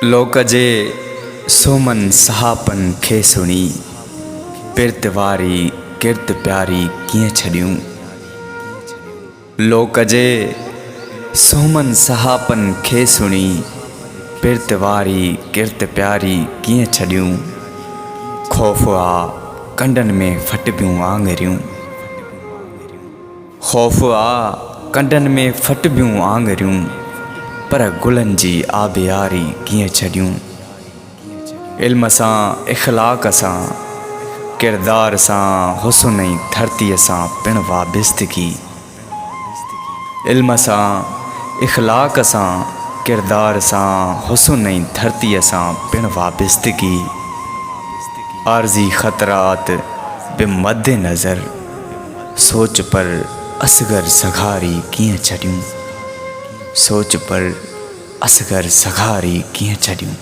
लोक जे सोमन सहापन खे सुणी, पिरत वारी किरत प्यारी कीअं छॾियूं। लोक जे सोमन सहापन खे सुणी, पिरत वारी किरत प्यारी कीअं छॾियूं। ख़ौफ़ आ कंडनि में फटबियूं आङरियूं, ख़ौफ़ आ कंडनि में फटबियूं आङरियूं, पर गुलनि जी आबियारी कीअं छॾियूं। इल्म सां इख़लाक़ सां किरदार सां हुस्न ऐं धरतीअ सां पिण वाबिस्तगी। इल्म सां इख़लाक़ सां किरदार सां हुस्न ऐं धरतीअ सां पिण वाबिस्तगी। आर्ज़ी ख़तरात बि मद्दे नज़र, सोच पर असगर सघारी कीअं छॾियूं। सोच पर असगर सघारी कीअं छॾियूं।